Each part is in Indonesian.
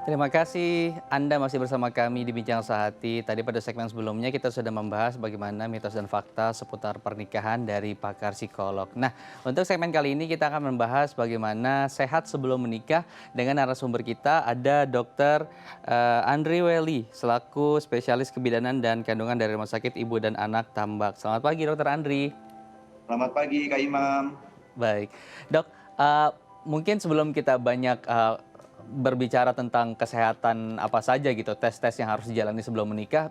Terima kasih Anda masih bersama kami di Bincang Sehati. Tadi pada segmen sebelumnya kita sudah membahas bagaimana mitos dan fakta seputar pernikahan dari pakar psikolog. Nah, untuk segmen kali ini kita akan membahas bagaimana sehat sebelum menikah dengan narasumber kita ada Dr. Andri Welly selaku spesialis kebidanan dan kandungan dari Rumah Sakit Ibu dan Anak Tambak. Selamat pagi Dr. Andri. Selamat pagi Kak Imam. Baik, Dok, mungkin sebelum kita banyak, berbicara tentang kesehatan apa saja gitu, tes-tes yang harus dijalani sebelum menikah,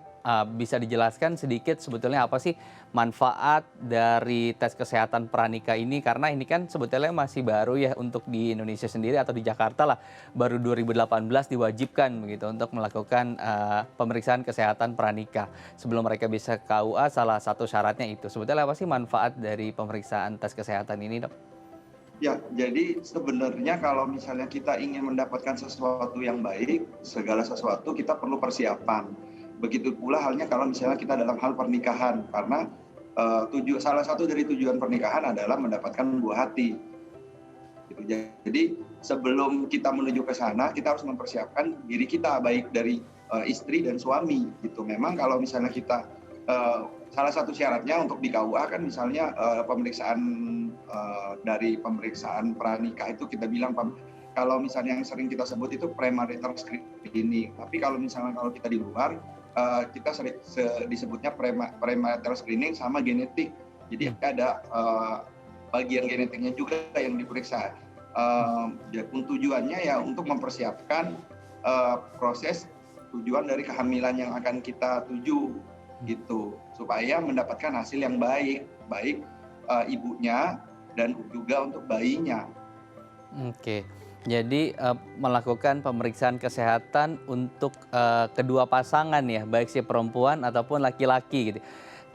bisa dijelaskan sedikit sebetulnya apa sih manfaat dari tes kesehatan pranikah ini? Karena ini kan sebetulnya masih baru ya untuk di Indonesia sendiri atau di Jakarta lah, baru 2018 diwajibkan begitu untuk melakukan, pemeriksaan kesehatan pranikah. Sebelum mereka bisa ke KUA salah satu syaratnya itu. Sebetulnya apa sih manfaat dari pemeriksaan tes kesehatan ini, Dok? Ya, jadi sebenarnya kalau misalnya kita ingin mendapatkan sesuatu yang baik, segala sesuatu kita perlu persiapan. Begitu pula halnya kalau misalnya kita dalam hal pernikahan, karena salah satu dari tujuan pernikahan adalah mendapatkan buah hati. Gitu. Jadi sebelum kita menuju ke sana, kita harus mempersiapkan diri kita baik dari istri dan suami. Gitu. Memang kalau misalnya kita salah satu syaratnya untuk di KUA kan misalnya pemeriksaan dari pemeriksaan pranikah itu kita bilang kalau misalnya yang sering kita sebut itu premarital screening. Tapi kalau misalnya kalau kita di luar kita sering disebutnya premarital screening sama genetik. Jadi ada bagian genetiknya juga yang diperiksa. Tujuannya ya untuk mempersiapkan proses tujuan dari kehamilan yang akan kita tuju gitu, supaya mendapatkan hasil yang baik ibunya dan juga untuk bayinya. Oke. Jadi, melakukan pemeriksaan kesehatan untuk, kedua pasangan ya, baik si perempuan ataupun laki-laki gitu.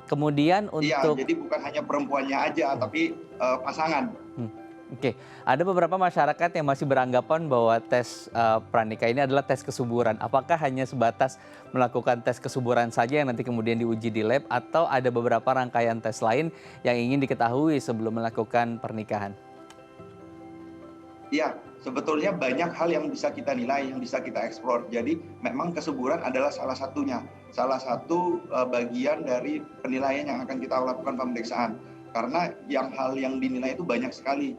Kemudian Iya, untuk jadi bukan hanya perempuannya aja, tapi pasangan. hmm, oke. Ada beberapa masyarakat yang masih beranggapan bahwa tes, pranikah ini adalah tes kesuburan. Apakah hanya sebatas melakukan tes kesuburan saja yang nanti kemudian diuji di lab atau ada beberapa rangkaian tes lain yang ingin diketahui sebelum melakukan pernikahan? Iya, sebetulnya banyak hal yang bisa kita nilai, yang bisa kita eksplor. Jadi memang kesuburan adalah salah satunya, salah satu bagian dari penilaian yang akan kita lakukan pemeriksaan. Karena hal yang dinilai itu banyak sekali.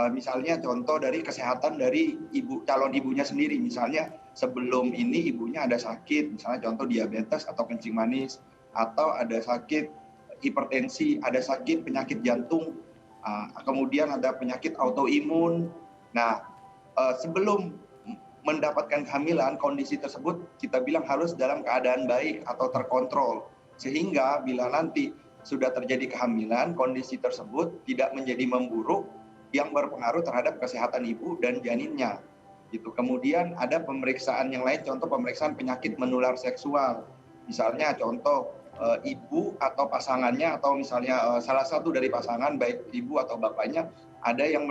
Misalnya contoh dari kesehatan dari calon ibunya sendiri. Misalnya sebelum ini ibunya ada sakit, misalnya contoh diabetes atau kencing manis, atau ada sakit hipertensi, ada sakit penyakit jantung, kemudian ada penyakit autoimun. Nah, sebelum mendapatkan kehamilan, kondisi tersebut kita bilang harus dalam keadaan baik atau terkontrol. Sehingga bila nanti sudah terjadi kehamilan, kondisi tersebut tidak menjadi memburuk yang berpengaruh terhadap kesehatan ibu dan janinnya. Gitu. Kemudian ada pemeriksaan yang lain, contoh pemeriksaan penyakit menular seksual. Misalnya contoh ibu atau pasangannya atau misalnya salah satu dari pasangan baik ibu atau bapaknya ada yang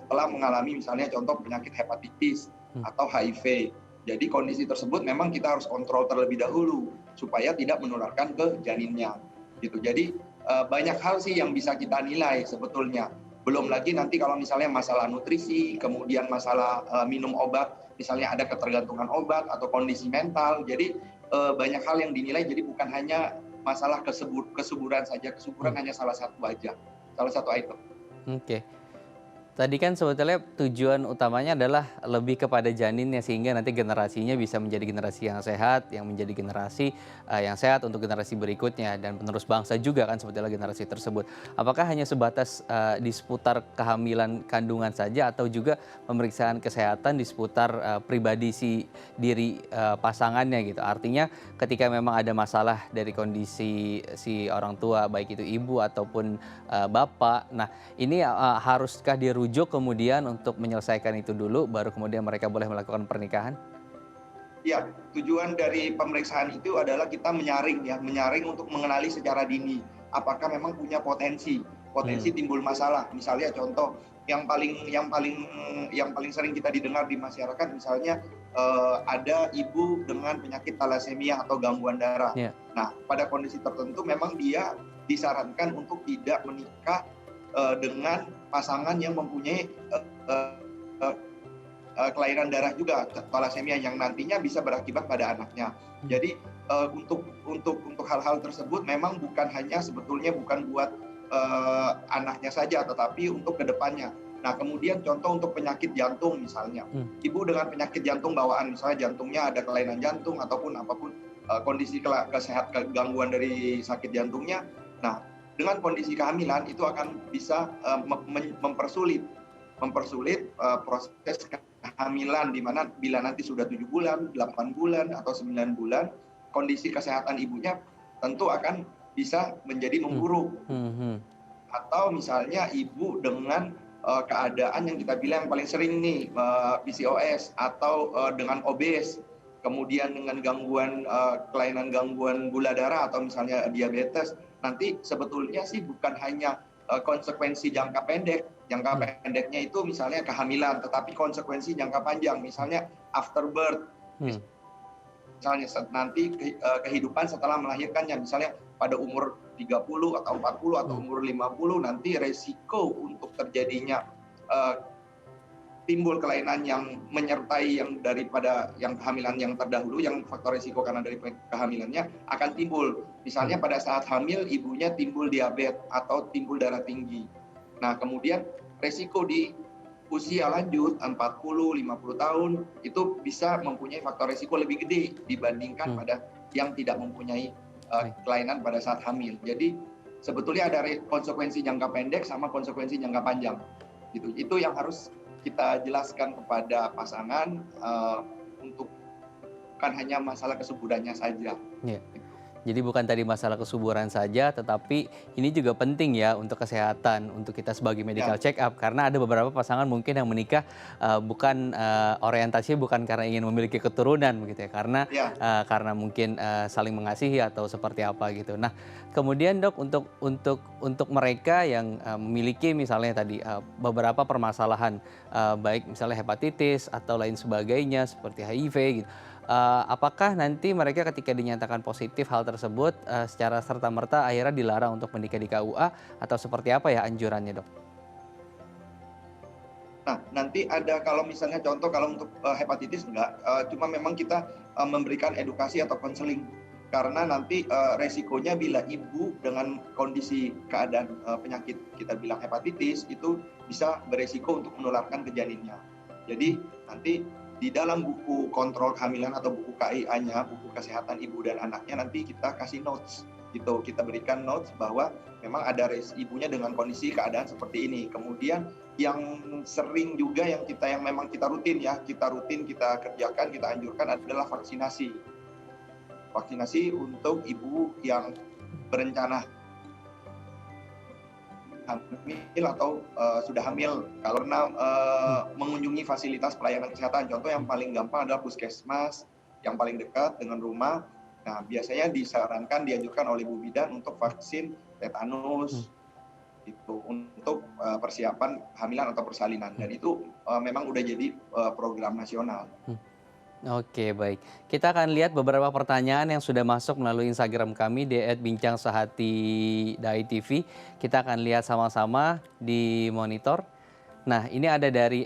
telah mengalami misalnya contoh penyakit hepatitis atau HIV. Jadi kondisi tersebut memang kita harus kontrol terlebih dahulu supaya tidak menularkan ke janinnya. Gitu. Jadi banyak hal sih yang bisa kita nilai sebetulnya. Belum lagi nanti kalau misalnya masalah nutrisi, kemudian masalah minum obat, misalnya ada ketergantungan obat atau kondisi mental. Jadi banyak hal yang dinilai. Jadi bukan hanya masalah kesuburan saja. Kesuburan hanya salah satu aja, salah satu item. Oke. Tadi kan sebetulnya tujuan utamanya adalah lebih kepada janinnya sehingga nanti generasinya bisa menjadi generasi yang sehat, yang menjadi generasi yang sehat untuk generasi berikutnya dan penerus bangsa juga kan sebetulnya generasi tersebut. Apakah hanya sebatas di seputar kehamilan kandungan saja atau juga pemeriksaan kesehatan di seputar pribadi si diri pasangannya gitu. Artinya ketika memang ada masalah dari kondisi si orang tua baik itu ibu ataupun bapak. Nah, ini haruskah dirujuk kemudian untuk menyelesaikan itu dulu, baru kemudian mereka boleh melakukan pernikahan? Ya, tujuan dari pemeriksaan itu adalah kita menyaring untuk mengenali secara dini apakah memang punya potensi Hmm. timbul masalah. Misalnya contoh yang paling sering kita didengar di masyarakat misalnya ada ibu dengan penyakit talasemia atau gangguan darah. Ya. Nah, pada kondisi tertentu memang dia disarankan untuk tidak menikah dengan pasangan yang mempunyai kelainan darah juga, thalassemia yang nantinya bisa berakibat pada anaknya. Jadi untuk hal-hal tersebut memang bukan hanya sebetulnya bukan buat anaknya saja, tetapi untuk kedepannya. Nah, kemudian contoh untuk penyakit jantung misalnya, ibu dengan penyakit jantung bawaan, misalnya jantungnya ada kelainan jantung ataupun apapun kondisi kesehatan gangguan dari sakit jantungnya. Nah, dengan kondisi kehamilan itu akan bisa mempersulit proses kehamilan, di mana bila nanti sudah 7 bulan, 8 bulan, atau 9 bulan, kondisi kesehatan ibunya tentu akan bisa menjadi memburuk. Atau misalnya ibu dengan keadaan yang kita bilang paling sering nih PCOS atau dengan obes, kemudian dengan kelainan gangguan gula darah atau misalnya diabetes, nanti sebetulnya sih bukan hanya konsekuensi jangka pendek. Jangka pendeknya itu misalnya kehamilan, tetapi konsekuensi jangka panjang, misalnya afterbirth, misalnya nanti kehidupan setelah melahirkannya, misalnya pada umur 30 atau 40 atau umur 50, nanti resiko untuk terjadinya timbul kelainan yang menyertai yang daripada yang kehamilan yang terdahulu, yang faktor resiko karena dari kehamilannya akan timbul. Misalnya pada saat hamil ibunya timbul diabetes atau timbul darah tinggi. Nah, kemudian resiko di usia lanjut 40-50 tahun itu bisa mempunyai faktor resiko lebih gede dibandingkan pada yang tidak mempunyai kelainan pada saat hamil. Jadi sebetulnya ada konsekuensi jangka pendek sama konsekuensi jangka panjang. Gitu. Itu yang harus kita jelaskan kepada pasangan untuk bukan hanya masalah kesuburannya saja. Yeah. Jadi bukan tadi masalah kesuburan saja, tetapi ini juga penting ya untuk kesehatan, untuk kita sebagai medical check up. Karena ada beberapa pasangan mungkin yang menikah bukan orientasinya bukan karena ingin memiliki keturunan begitu ya, karena mungkin saling mengasihi atau seperti apa gitu. Nah, kemudian Dok, untuk mereka yang memiliki misalnya tadi beberapa permasalahan baik misalnya hepatitis atau lain sebagainya seperti HIV gitu. Apakah nanti mereka ketika dinyatakan positif hal tersebut secara serta-merta akhirnya dilarang untuk menikah di KUA atau seperti apa ya anjurannya, Dok? Nah, nanti ada kalau misalnya contoh kalau untuk hepatitis enggak, cuma memang kita memberikan edukasi atau konseling. Karena nanti resikonya bila ibu dengan kondisi keadaan penyakit kita bilang hepatitis itu bisa beresiko untuk menularkan ke janinnya. Jadi nanti di dalam buku kontrol kehamilan atau buku KIA-nya, buku kesehatan ibu dan anaknya, nanti kita kasih notes gitu. Kita berikan notes bahwa memang ada ibunya dengan kondisi keadaan seperti ini. Kemudian yang sering juga yang memang kita rutin kita kerjakan, kita anjurkan adalah vaksinasi. Vaksinasi untuk ibu yang berencana hamil atau sudah hamil, karena mengunjungi fasilitas pelayanan kesehatan. Contoh yang paling gampang adalah puskesmas yang paling dekat dengan rumah. Nah, biasanya disarankan, dianjurkan oleh Bu Bidan untuk vaksin tetanus itu untuk persiapan kehamilan atau persalinan, dan itu memang udah jadi program nasional. Oke, baik. Kita akan lihat beberapa pertanyaan yang sudah masuk melalui Instagram kami di @bincang_sehati_dai_tv. Kita akan lihat sama-sama di monitor. Nah, ini ada dari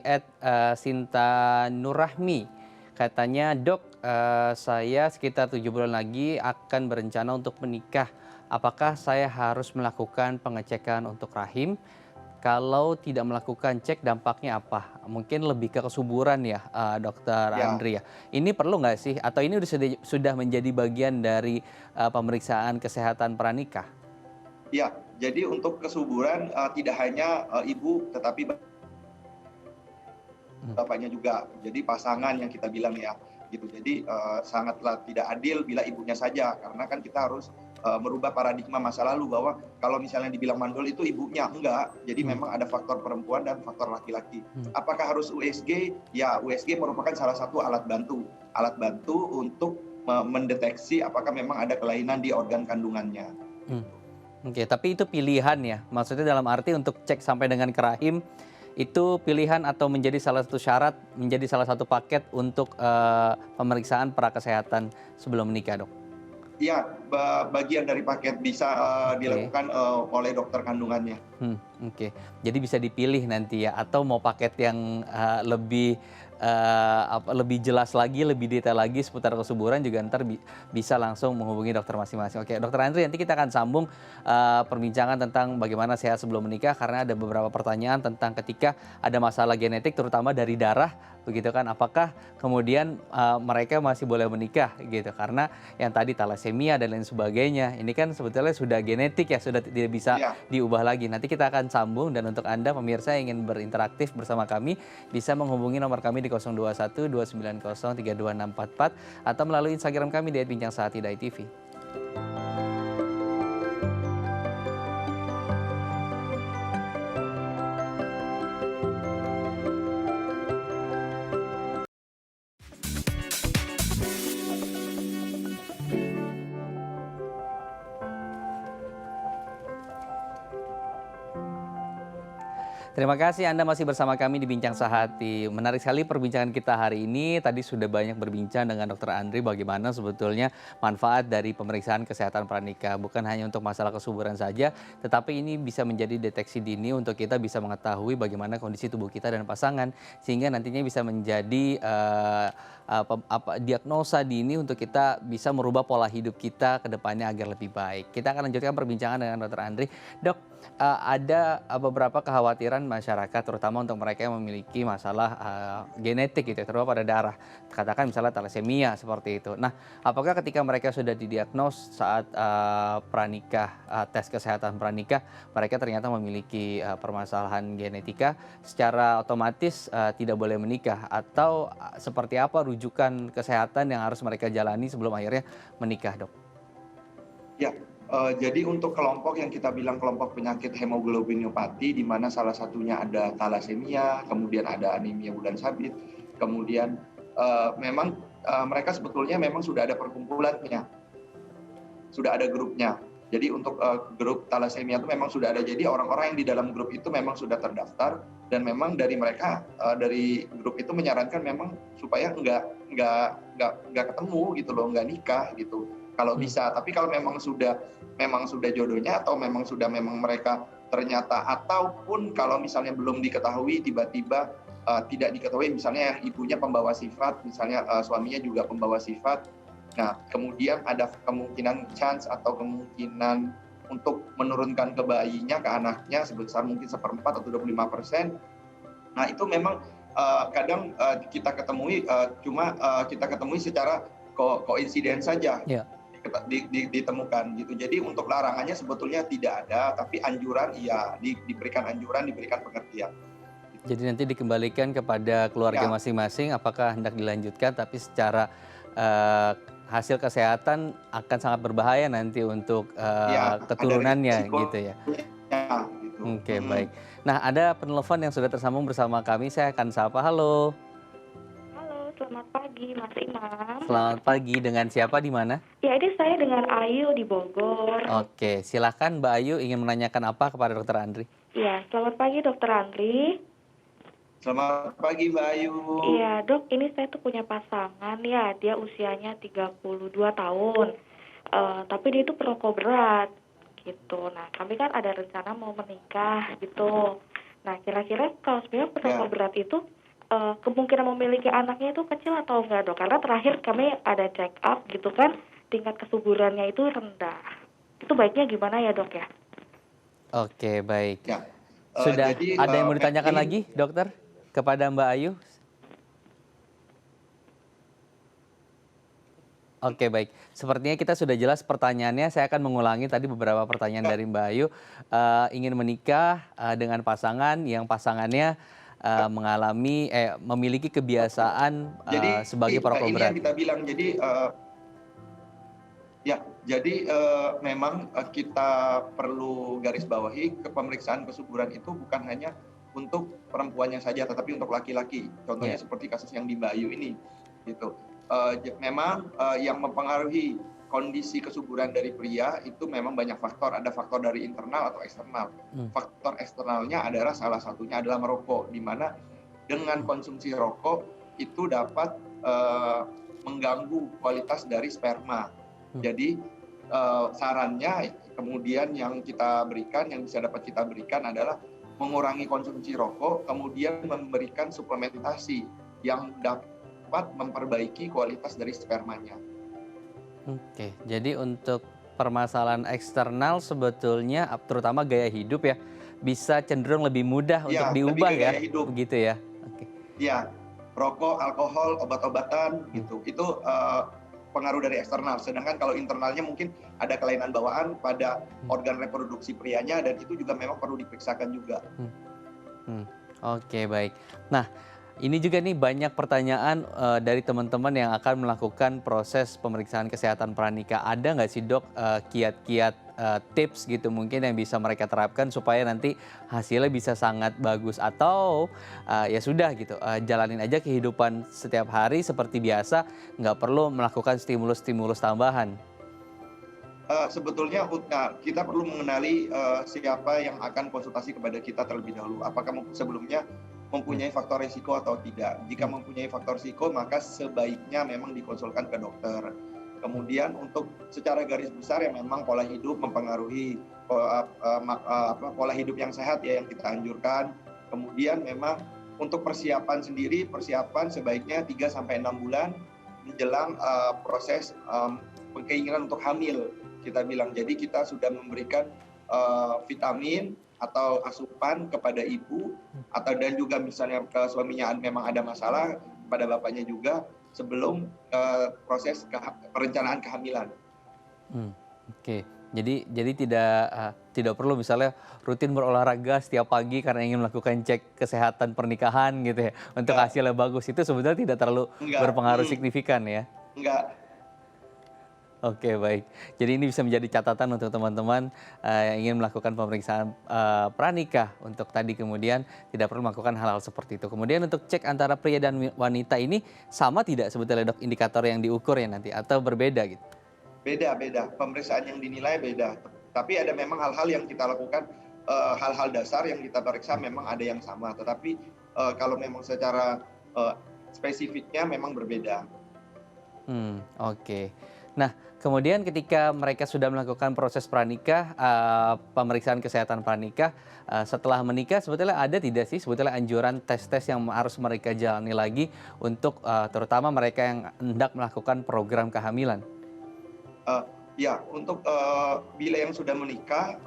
@Sinta Nurrahmi. Katanya, Dok, saya sekitar 7 bulan lagi akan berencana untuk menikah. Apakah saya harus melakukan pengecekan untuk rahim? Kalau tidak melakukan cek dampaknya apa? Mungkin lebih ke kesuburan ya, Dokter Andri ya. Ini perlu nggak sih? Atau ini sudah menjadi bagian dari pemeriksaan kesehatan pranikah? Ya, jadi untuk kesuburan tidak hanya ibu, tetapi bapaknya juga. Jadi pasangan yang kita bilang ya, gitu. Jadi sangatlah tidak adil bila ibunya saja, karena kan kita harus merubah paradigma masa lalu bahwa kalau misalnya dibilang mandul itu ibunya, enggak. Jadi memang ada faktor perempuan dan faktor laki-laki. Apakah harus USG? Ya, USG merupakan salah satu alat bantu untuk mendeteksi apakah memang ada kelainan di organ kandungannya. Oke, tapi itu pilihan ya. Maksudnya dalam arti untuk cek sampai dengan ke rahim itu pilihan atau menjadi salah satu syarat, menjadi salah satu paket untuk pemeriksaan prakesehatan sebelum menikah, Dok? Iya, bagian dari paket bisa dilakukan oleh dokter kandungannya. Oke, jadi bisa dipilih nanti ya, atau mau paket yang lebih lebih jelas lagi, lebih detail lagi seputar kesuburan juga ntar bisa langsung menghubungi dokter masing-masing. Oke, Dokter Andri, nanti kita akan sambung perbincangan tentang bagaimana sehat sebelum menikah karena ada beberapa pertanyaan tentang ketika ada masalah genetik terutama dari darah begitu kan, apakah kemudian mereka masih boleh menikah gitu karena yang tadi talasemia dan lain sebagainya ini kan sebetulnya sudah genetik ya, sudah tidak bisa Iya. diubah lagi. Nanti kita akan sambung dan untuk Anda pemirsa yang ingin berinteraktif bersama kami bisa menghubungi nomor kami di 021 290 32644 atau melalui Instagram kami di @bincangsaat.id.tv. Terima kasih Anda masih bersama kami di Bincang Sehati. Menarik sekali perbincangan kita hari ini. Tadi sudah banyak berbincang dengan Dokter Andri bagaimana sebetulnya manfaat dari pemeriksaan kesehatan pranikah. Bukan hanya untuk masalah kesuburan saja, tetapi ini bisa menjadi deteksi dini untuk kita bisa mengetahui bagaimana kondisi tubuh kita dan pasangan. Sehingga nantinya bisa menjadi diagnosa dini untuk kita bisa merubah pola hidup kita ke depannya agar lebih baik. Kita akan lanjutkan perbincangan dengan Dokter Andri. Dok, ada beberapa kekhawatiran masyarakat terutama untuk mereka yang memiliki masalah genetik gitu ya, terutama pada darah. Katakan misalnya talasemia seperti itu. Nah, apakah ketika mereka sudah didiagnos saat pranikah, tes kesehatan pranikah, mereka ternyata memiliki permasalahan genetika, secara otomatis tidak boleh menikah atau seperti apa rujukan kesehatan yang harus mereka jalani sebelum akhirnya menikah, Dok? Ya, jadi untuk kelompok yang kita bilang kelompok penyakit hemoglobinopati, di mana salah satunya ada talasemia, kemudian ada anemia bulan sabit, kemudian memang mereka sebetulnya memang sudah ada perkumpulannya, sudah ada grupnya. Jadi untuk grup talasemia itu memang sudah ada. Jadi orang-orang yang di dalam grup itu memang sudah terdaftar dan memang dari mereka dari grup itu menyarankan memang supaya nggak ketemu gitu loh, nggak nikah gitu kalau bisa. Tapi kalau memang sudah jodohnya atau memang mereka ternyata, ataupun kalau misalnya belum diketahui tiba-tiba tidak diketahui, misalnya yang ibunya pembawa sifat, misalnya suaminya juga pembawa sifat. Nah, kemudian ada kemungkinan chance atau kemungkinan untuk menurunkan ke bayinya, ke anaknya sebesar mungkin 1/4 atau 25%. Nah, itu memang kadang kita ketemui kita ketemui secara koinsiden saja. Ya. Ditemukan gitu. Jadi untuk larangannya sebetulnya tidak ada, tapi anjuran iya, diberikan anjuran, diberikan pengertian. Jadi nanti dikembalikan kepada keluarga Ya, masing-masing apakah hendak dilanjutkan, tapi secara eh, hasil kesehatan akan sangat berbahaya nanti untuk ya ada keturunannya gitu ya. risikonya gitu. Oke, baik. Nah, ada penelpon yang sudah tersambung bersama kami. Saya akan sapa. Halo. Halo, selamat pagi Mas Imam. Selamat pagi. Dengan siapa di mana? Ya, ini saya dengan Ayu di Bogor. Oke, silakan Mbak Ayu ingin menanyakan apa kepada Dokter Andri? Ya, selamat pagi Dokter Andri. Selamat pagi Mbak Ayu. Iya, Dok, ini saya tuh punya pasangan ya, dia usianya 32 tahun. Tapi dia itu perokok berat gitu. Nah, kami kan ada rencana mau menikah gitu. Nah, kira-kira kalau sebenarnya perokok berat itu kemungkinan memiliki anaknya itu kecil atau enggak, Dok? Karena terakhir kami ada check up gitu kan, tingkat kesuburannya itu rendah. Itu baiknya gimana ya, Dok ya? Oke, baik. Ya. Sudah Jadi, ada yang mau ditanyakan ini lagi, Dokter, kepada Mbak Ayu? Oke, baik. Sepertinya kita sudah jelas pertanyaannya. Saya akan mengulangi tadi beberapa pertanyaan dari Mbak Ayu. Ingin menikah dengan pasangan yang pasangannya memiliki kebiasaan jadi sebagai perokok ini berat. yang kita bilang. Jadi memang kita perlu garis bawahi pemeriksaan kesuburan itu bukan hanya untuk perempuannya saja, tetapi untuk laki-laki. Contohnya seperti kasus yang di Mbak Ayu ini, gitu. Memang yang mempengaruhi kondisi kesuburan dari pria itu memang banyak faktor. Ada faktor dari internal atau eksternal. Faktor eksternalnya adalah salah satunya adalah merokok, di mana dengan konsumsi rokok itu dapat mengganggu kualitas dari sperma. Jadi sarannya kemudian yang bisa dapat kita berikan adalah mengurangi konsumsi rokok, kemudian memberikan suplementasi yang dapat memperbaiki kualitas dari spermanya. Oke, jadi untuk permasalahan eksternal sebetulnya terutama gaya hidup ya, bisa cenderung lebih mudah untuk Ya, lebih diubah ke ya, gaya hidup. begitu ya? Oke. Ya, rokok, alkohol, obat-obatan Hmm, gitu. Itu pengaruh dari eksternal. Sedangkan kalau internalnya mungkin ada kelainan bawaan pada hmm, organ reproduksi prianya dan itu juga memang perlu diperiksakan juga. hmm, hmm. Oke, baik. Nah, ini juga nih banyak pertanyaan dari teman-teman yang akan melakukan proses pemeriksaan kesehatan pranikah. Ada nggak sih dok kiat-kiat tips gitu mungkin yang bisa mereka terapkan supaya nanti hasilnya bisa sangat bagus atau ya sudah gitu jalanin aja kehidupan setiap hari seperti biasa, nggak perlu melakukan stimulus-stimulus tambahan. Sebetulnya kita perlu mengenali siapa yang akan konsultasi kepada kita terlebih dahulu. Apakah sebelumnya Hmm, mempunyai faktor risiko atau tidak. Jika hmm, mempunyai faktor risiko, maka sebaiknya memang dikonsulkan ke dokter. hmm, Kemudian untuk secara garis besar yang memang pola hidup mempengaruhi pola hidup yang sehat ya yang kita anjurkan. Kemudian memang untuk persiapan sendiri, persiapan sebaiknya 3 sampai 6 bulan menjelang proses keinginan untuk hamil kita bilang. Jadi kita sudah memberikan vitamin atau asupan kepada ibu atau dan juga misalnya ke suaminya memang ada masalah pada bapaknya juga sebelum proses perencanaan kehamilan. hmm. Oke. Jadi tidak perlu misalnya rutin berolahraga setiap pagi karena ingin melakukan cek kesehatan pernikahan gitu ya, untuk Enggak, hasilnya bagus, itu sebetulnya tidak terlalu enggak, berpengaruh signifikan ya? enggak. Oke, baik. Jadi ini bisa menjadi catatan untuk teman-teman yang ingin melakukan pemeriksaan pranikah untuk tadi kemudian tidak perlu melakukan hal-hal seperti itu. Kemudian untuk cek antara pria dan wanita ini sama tidak sebetulnya dok indikator yang diukur ya nanti atau berbeda gitu? Beda-beda, pemeriksaan yang dinilai beda. Tapi ada memang hal-hal yang kita lakukan, hal-hal dasar yang kita periksa memang ada yang sama, tetapi kalau memang secara spesifiknya memang berbeda. Oke. Nah, kemudian ketika mereka sudah melakukan proses pranikah, pemeriksaan kesehatan pranikah, setelah menikah sebetulnya ada tidak sih sebetulnya anjuran tes-tes yang harus mereka jalani lagi untuk terutama mereka yang hendak melakukan program kehamilan? Eh, Ya, untuk bila yang sudah menikah,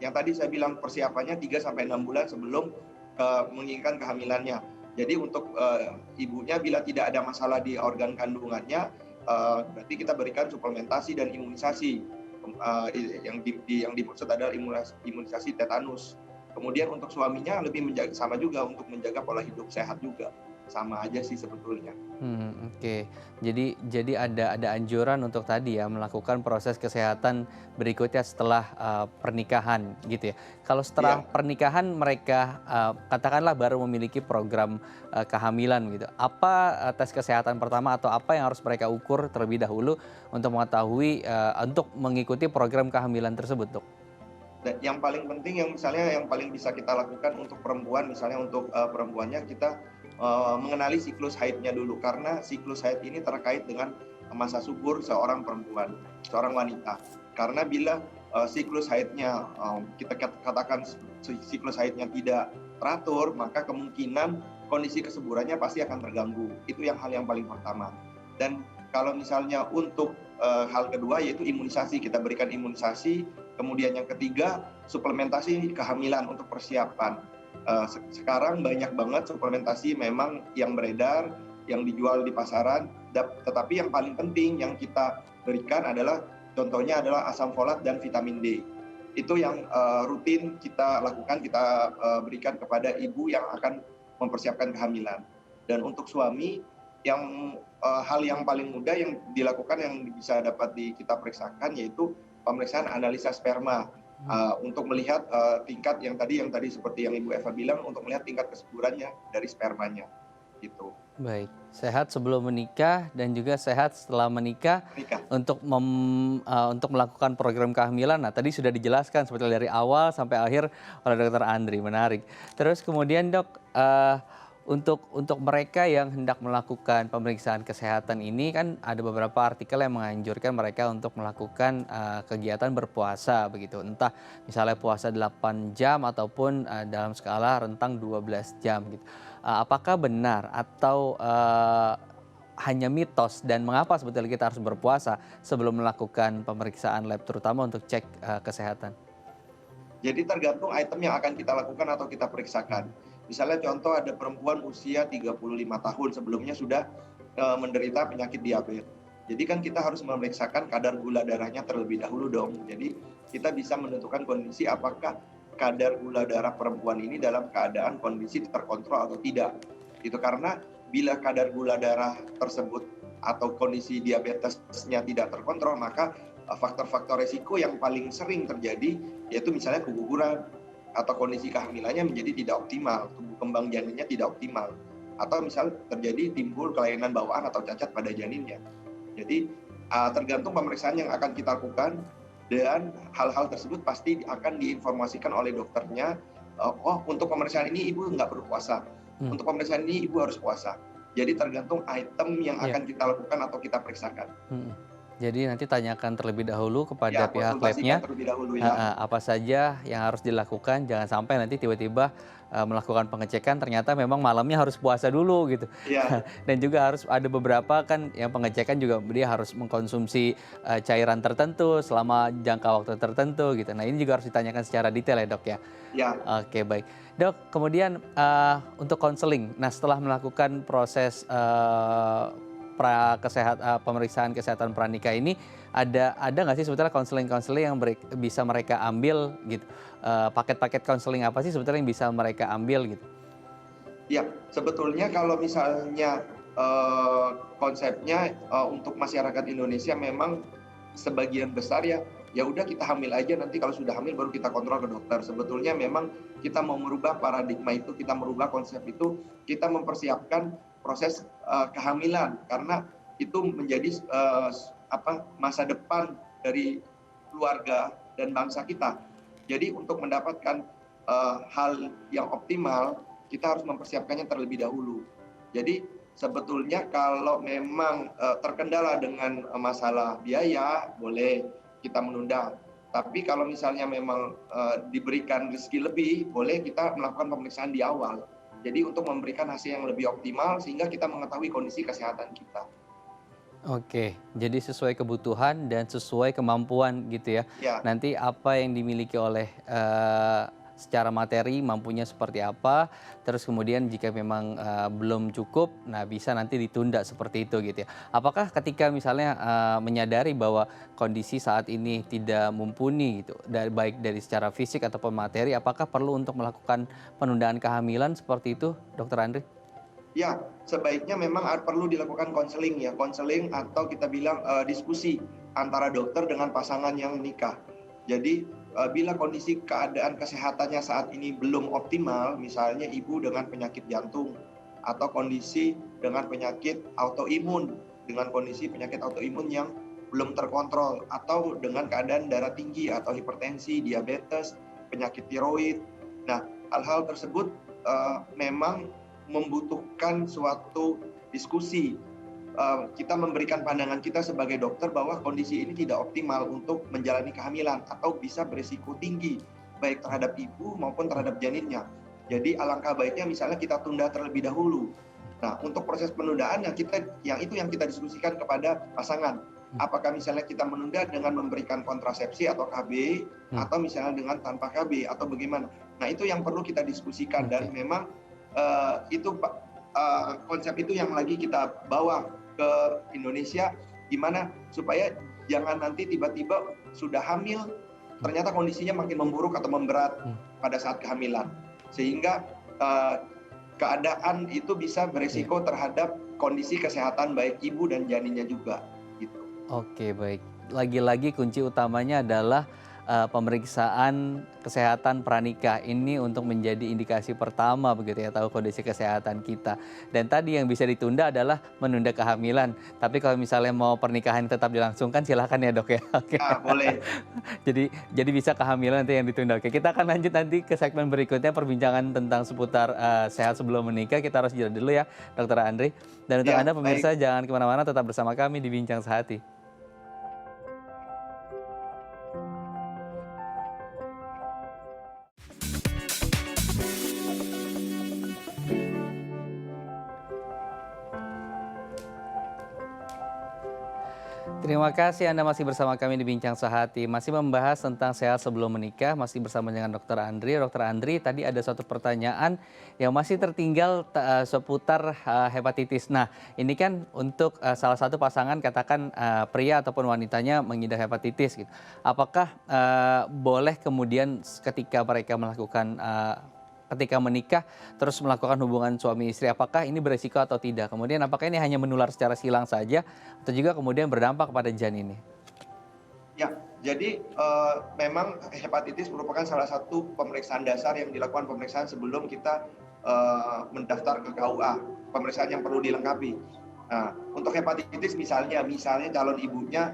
yang tadi saya bilang persiapannya 3 sampai 6 bulan sebelum menginginkan kehamilannya. Jadi untuk ibunya bila tidak ada masalah di organ kandungannya, berarti kita berikan suplementasi dan imunisasi. Yang dimaksud adalah imunisasi tetanus. Kemudian untuk suaminya lebih sama juga untuk menjaga pola hidup sehat juga. Sama aja sih sebetulnya. Oke. Jadi ada anjuran untuk tadi ya, melakukan proses kesehatan berikutnya setelah, pernikahan gitu ya. Kalau setelah Iya. pernikahan mereka, katakanlah baru memiliki program, kehamilan gitu, apa, tes kesehatan pertama atau apa yang harus mereka ukur terlebih dahulu untuk mengetahui, untuk mengikuti program kehamilan tersebut, Dok? Dan yang paling penting yang misalnya yang paling bisa kita lakukan untuk perempuan, misalnya untuk perempuannya kita mengenali siklus haidnya dulu karena siklus haid ini terkait dengan masa subur seorang perempuan, seorang wanita. Karena bila siklus haidnya kita katakan siklus haidnya tidak teratur, maka kemungkinan kondisi kesuburannya pasti akan terganggu. Itu hal yang paling pertama. Dan kalau misalnya untuk hal kedua yaitu imunisasi, kita berikan imunisasi. Kemudian yang ketiga, suplementasi kehamilan untuk persiapan. Sekarang banyak banget suplementasi memang yang beredar, yang dijual di pasaran, tetapi yang paling penting yang kita berikan adalah contohnya adalah asam folat dan vitamin D. Itu yang rutin kita lakukan, kita berikan kepada ibu yang akan mempersiapkan kehamilan. Dan untuk suami, hal yang paling mudah yang dilakukan yang bisa dapat kita periksakan yaitu pemeriksaan analisa sperma untuk melihat tingkat yang tadi seperti yang Ibu Eva bilang untuk melihat tingkat kesuburannya dari spermanya gitu. Baik, sehat sebelum menikah dan juga sehat setelah menikah Nikah. untuk melakukan program kehamilan. Nah, tadi sudah dijelaskan sebetulnya dari awal sampai akhir oleh Dokter Andri, menarik. Terus kemudian Dok, untuk mereka yang hendak melakukan pemeriksaan kesehatan ini kan ada beberapa artikel yang menganjurkan mereka untuk melakukan kegiatan berpuasa begitu. Entah misalnya puasa 8 jam ataupun dalam skala rentang 12 jam gitu. Apakah benar atau hanya mitos dan mengapa sebetulnya kita harus berpuasa sebelum melakukan pemeriksaan lab terutama untuk cek kesehatan? Jadi tergantung item yang akan kita lakukan atau kita periksakan. Misalnya contoh ada perempuan usia 35 tahun sebelumnya sudah menderita penyakit diabetes. Jadi kan kita harus memeriksakan kadar gula darahnya terlebih dahulu dong. Jadi kita bisa menentukan kondisi apakah kadar gula darah perempuan ini dalam keadaan kondisi terkontrol atau tidak. Itu karena bila kadar gula darah tersebut atau kondisi diabetesnya tidak terkontrol, maka faktor-faktor resiko yang paling sering terjadi yaitu misalnya keguguran atau kondisi kehamilannya menjadi tidak optimal, tumbuh kembang janinnya tidak optimal, atau misal terjadi timbul kelainan bawaan atau cacat pada janinnya. Jadi tergantung pemeriksaan yang akan kita lakukan dan hal-hal tersebut pasti akan diinformasikan oleh dokternya. Oh, untuk pemeriksaan ini ibu nggak perlu puasa, untuk pemeriksaan ini ibu harus puasa. Jadi tergantung item yang akan kita lakukan atau kita periksakan. Jadi nanti tanyakan terlebih dahulu kepada Ya, pihak konsultasikan labnya terlebih dahulu ya. apa saja yang harus dilakukan. Jangan sampai nanti tiba-tiba melakukan pengecekan ternyata memang malamnya harus puasa dulu gitu. Iya. Dan juga harus ada beberapa kan yang pengecekan juga dia harus mengkonsumsi cairan tertentu selama jangka waktu tertentu gitu. Nah ini juga harus ditanyakan secara detail ya dok ya. Ya. Oke baik. Dok kemudian untuk konseling, nah setelah melakukan proses pemeriksaan kesehatan pranikah ini ada nggak sih sebetulnya konseling-konseling yang bisa mereka ambil gitu? Paket-paket konseling apa sih sebetulnya yang bisa mereka ambil gitu? Ya, sebetulnya kalau misalnya konsepnya untuk masyarakat Indonesia memang sebagian besar ya udah kita hamil aja, nanti kalau sudah hamil baru kita kontrol ke dokter. Sebetulnya memang kita mau merubah paradigma itu, kita merubah konsep itu, kita mempersiapkan proses kehamilan karena itu menjadi masa depan dari keluarga dan bangsa kita. Jadi untuk mendapatkan hal yang optimal kita harus mempersiapkannya terlebih dahulu. Jadi sebetulnya kalau memang terkendala dengan masalah biaya boleh kita menunda. Tapi kalau misalnya memang diberikan rezeki lebih, boleh kita melakukan pemeriksaan di awal. Jadi untuk memberikan hasil yang lebih optimal sehingga kita mengetahui kondisi kesehatan kita. Oke, jadi sesuai kebutuhan dan sesuai kemampuan gitu ya. Ya. Nanti apa yang dimiliki oleh secara materi mampunya seperti apa, terus kemudian jika memang belum cukup, nah bisa nanti ditunda seperti itu gitu ya. Apakah ketika misalnya menyadari bahwa kondisi saat ini tidak mumpuni gitu, baik dari secara fisik ataupun materi, apakah perlu untuk melakukan penundaan kehamilan seperti itu, Dokter Andri? Ya, sebaiknya memang perlu dilakukan konseling ya, konseling atau kita bilang diskusi antara dokter dengan pasangan yang menikah. Jadi bila kondisi keadaan kesehatannya saat ini belum optimal, misalnya ibu dengan penyakit jantung atau kondisi dengan penyakit autoimun, dengan kondisi penyakit autoimun yang belum terkontrol atau dengan keadaan darah tinggi atau hipertensi, diabetes, penyakit tiroid. Nah, hal-hal tersebut memang membutuhkan suatu diskusi. Kita memberikan pandangan kita sebagai dokter bahwa kondisi ini tidak optimal untuk menjalani kehamilan atau bisa berisiko tinggi baik terhadap ibu maupun terhadap janinnya. Jadi alangkah baiknya misalnya kita tunda terlebih dahulu. Nah, untuk proses penundaan yang kita diskusikan kepada pasangan. Apakah misalnya kita menunda dengan memberikan kontrasepsi atau KB atau misalnya dengan tanpa KB atau bagaimana. Nah, itu yang perlu kita diskusikan dan memang itu konsep itu yang lagi kita bawa ke Indonesia, gimana supaya jangan nanti tiba-tiba sudah hamil ternyata kondisinya makin memburuk atau memberat pada saat kehamilan, sehingga keadaan itu bisa beresiko terhadap kondisi kesehatan baik ibu dan janinnya juga gitu. Oke baik, lagi-lagi kunci utamanya adalah pemeriksaan kesehatan pranikah ini untuk menjadi indikasi pertama begitu ya, tahu kondisi kesehatan kita. Dan tadi yang bisa ditunda adalah menunda kehamilan. Tapi kalau misalnya mau pernikahan tetap dilangsungkan silahkan ya dok ya. Oke. Nah, boleh. Jadi bisa kehamilan nanti yang ditunda. Oke, kita akan lanjut nanti ke segmen berikutnya perbincangan tentang seputar sehat sebelum menikah. Kita harus jeda dulu ya, Dokter Andri. Dan untuk Ya, Anda pemirsa baik. jangan kemana-mana, tetap bersama kami di Bincang Sehati. Terima kasih Anda masih bersama kami di Bincang Sehati. Masih membahas tentang sehat sebelum menikah, masih bersama dengan Dokter Andri. Dokter Andri, tadi ada suatu pertanyaan yang masih tertinggal seputar hepatitis. Nah, ini kan untuk salah satu pasangan, katakan pria ataupun wanitanya mengidap hepatitis gitu. Apakah boleh kemudian ketika mereka melakukan ketika menikah terus melakukan hubungan suami istri, apakah ini beresiko atau tidak? Kemudian apakah ini hanya menular secara silang saja atau juga kemudian berdampak pada janin ini? Ya, jadi memang hepatitis merupakan salah satu pemeriksaan dasar yang dilakukan pemeriksaan sebelum kita mendaftar ke KUA, pemeriksaan yang perlu dilengkapi. Nah, untuk hepatitis misalnya calon ibunya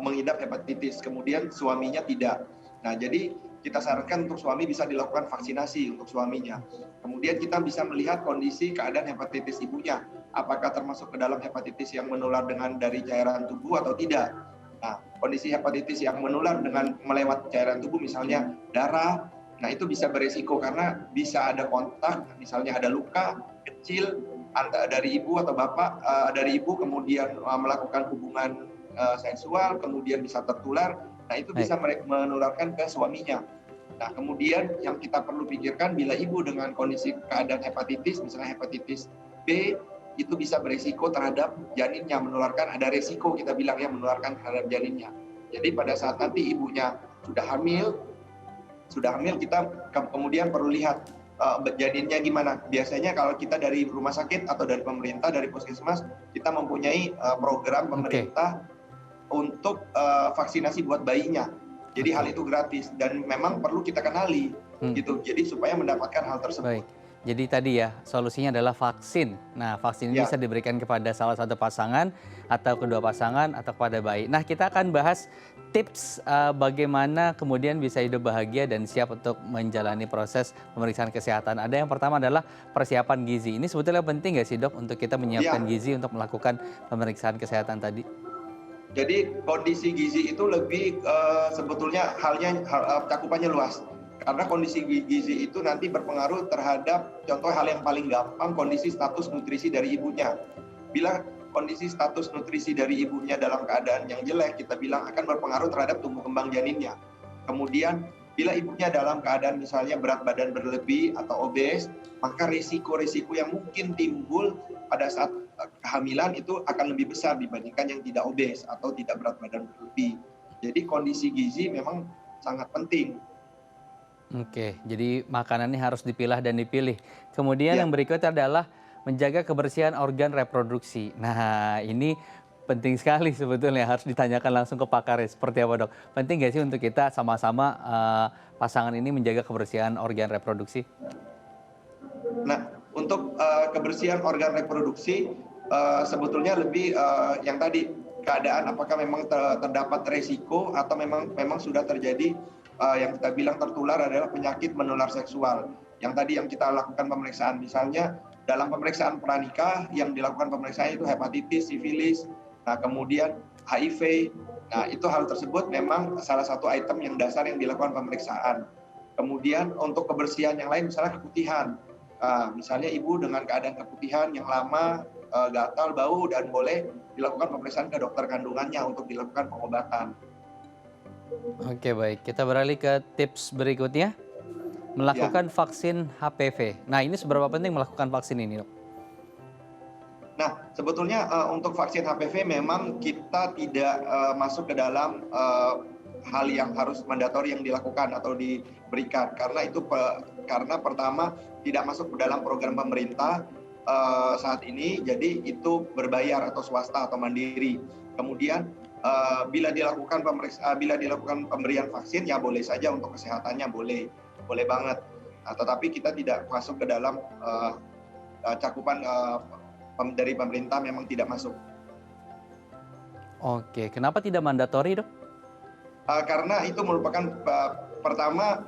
mengidap hepatitis, kemudian suaminya tidak. Nah, jadi kita sarankan untuk suami bisa dilakukan vaksinasi untuk suaminya. Kemudian kita bisa melihat kondisi keadaan hepatitis ibunya, apakah termasuk ke dalam hepatitis yang menular dari cairan tubuh atau tidak. Nah, kondisi hepatitis yang menular dengan melewat cairan tubuh, misalnya darah, nah itu bisa beresiko karena bisa ada kontak, misalnya ada luka kecil dari ibu atau bapak, dari ibu kemudian melakukan hubungan seksual, kemudian bisa tertular. Nah, itu bisa menularkan ke suaminya. Nah, kemudian yang kita perlu pikirkan bila ibu dengan kondisi keadaan hepatitis, misalnya hepatitis B, itu bisa beresiko terhadap janinnya, menularkan, ada resiko kita bilang ya, menularkan terhadap janinnya. Jadi pada saat nanti ibunya sudah hamil kita kemudian perlu lihat janinnya gimana. Biasanya kalau kita dari rumah sakit atau dari pemerintah, dari puskesmas, kita mempunyai program pemerintah untuk vaksinasi buat bayinya. Jadi hal itu gratis dan memang perlu kita kenali gitu. Jadi supaya mendapatkan hal tersebut. Baik. Jadi tadi ya solusinya adalah vaksin. Nah, vaksin ini bisa diberikan kepada salah satu pasangan atau kedua pasangan atau kepada bayi. Nah, kita akan bahas tips bagaimana kemudian bisa hidup bahagia dan siap untuk menjalani proses pemeriksaan kesehatan. Ada yang pertama adalah persiapan gizi. Ini sebetulnya penting nggak sih dok untuk kita menyiapkan gizi untuk melakukan pemeriksaan kesehatan tadi? Jadi kondisi gizi itu lebih sebetulnya cakupannya luas. Karena kondisi gizi itu nanti berpengaruh terhadap contoh hal yang paling gampang, kondisi status nutrisi dari ibunya. Bila kondisi status nutrisi dari ibunya dalam keadaan yang jelek, kita bilang akan berpengaruh terhadap tumbuh kembang janinnya. Kemudian bila ibunya dalam keadaan misalnya berat badan berlebih atau obes, maka risiko-risiko yang mungkin timbul pada saat kehamilan itu akan lebih besar dibandingkan yang tidak obes atau tidak berat badan berlebih. Jadi kondisi gizi memang sangat penting. Oke, jadi makanan ini harus dipilah dan dipilih. Kemudian yang berikutnya adalah menjaga kebersihan organ reproduksi. Nah, ini penting sekali sebetulnya, harus ditanyakan langsung ke pakarnya. Seperti apa dok? Penting nggak sih untuk kita sama-sama pasangan ini menjaga kebersihan organ reproduksi? Nah, untuk kebersihan organ reproduksi sebetulnya lebih yang tadi keadaan apakah memang terdapat resiko atau memang sudah terjadi yang kita bilang tertular adalah penyakit menular seksual. Yang tadi yang kita lakukan pemeriksaan, misalnya dalam pemeriksaan pranikah yang dilakukan pemeriksaan itu hepatitis, sifilis, nah kemudian HIV. Nah, itu hal tersebut memang salah satu item yang dasar yang dilakukan pemeriksaan. Kemudian untuk kebersihan yang lain misalnya keputihan. Misalnya ibu dengan keadaan keputihan yang lama, gatal, bau, dan boleh dilakukan pemeriksaan ke dokter kandungannya untuk dilakukan pengobatan. Oke baik, kita beralih ke tips berikutnya. Melakukan vaksin HPV. Nah, ini seberapa penting melakukan vaksin ini dok? Nah, sebetulnya untuk vaksin HPV memang kita tidak masuk ke dalam hal yang harus mandatori yang dilakukan atau diberikan. Karena pertama tidak masuk ke dalam program pemerintah saat ini, jadi itu berbayar atau swasta atau mandiri. Kemudian bila dilakukan pemberian vaksin ya boleh saja untuk kesehatannya boleh, boleh banget. Nah, tetapi kita tidak masuk ke dalam cakupan dari pemerintah memang tidak masuk. Oke, kenapa tidak mandatori, Dok? Karena itu merupakan pertama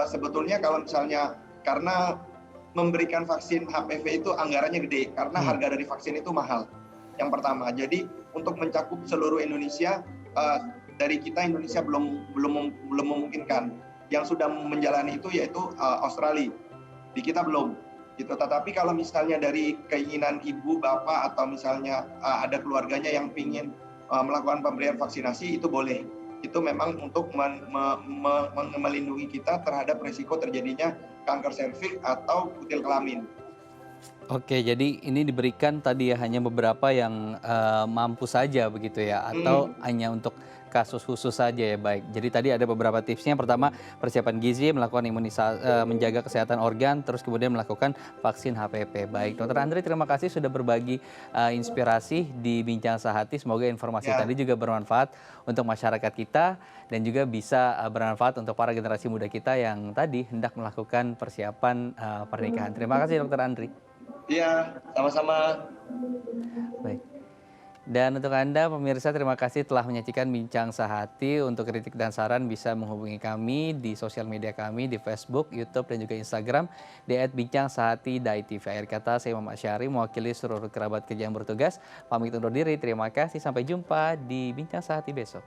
sebetulnya kalau misalnya karena memberikan vaksin HPV itu anggarannya gede karena harga dari vaksin itu mahal. Yang pertama, jadi untuk mencakup seluruh Indonesia dari kita Indonesia belum memungkinkan. Yang sudah menjalani itu yaitu Australia. Di kita belum. Gitu. Tetapi kalau misalnya dari keinginan ibu, bapak atau misalnya ada keluarganya yang ingin melakukan pemberian vaksinasi itu boleh. Itu memang untuk melindungi kita terhadap risiko terjadinya kanker serviks atau kutil kelamin. Oke, jadi ini diberikan tadi ya hanya beberapa yang mampu saja begitu ya, atau hanya untuk kasus khusus saja ya, baik. Jadi tadi ada beberapa tipsnya. Pertama, persiapan gizi, melakukan imunisasi, menjaga kesehatan organ, terus kemudian melakukan vaksin HPV. Baik, Dokter Andri, terima kasih sudah berbagi inspirasi di Bincang Sehati. Semoga informasi tadi juga bermanfaat untuk masyarakat kita dan juga bisa bermanfaat untuk para generasi muda kita yang tadi hendak melakukan persiapan pernikahan. Terima kasih, Dokter Andri. Iya, sama-sama. Baik. Dan untuk Anda pemirsa, terima kasih telah menyaksikan Bincang Sehati. Untuk kritik dan saran bisa menghubungi kami di sosial media kami di Facebook, YouTube, dan juga Instagram di @bincang_sehati.tv. Akhir kata, saya Muhammad Syahri mewakili seluruh kerabat kerja yang bertugas. Pamit undur diri, terima kasih. Sampai jumpa di Bincang Sehati besok.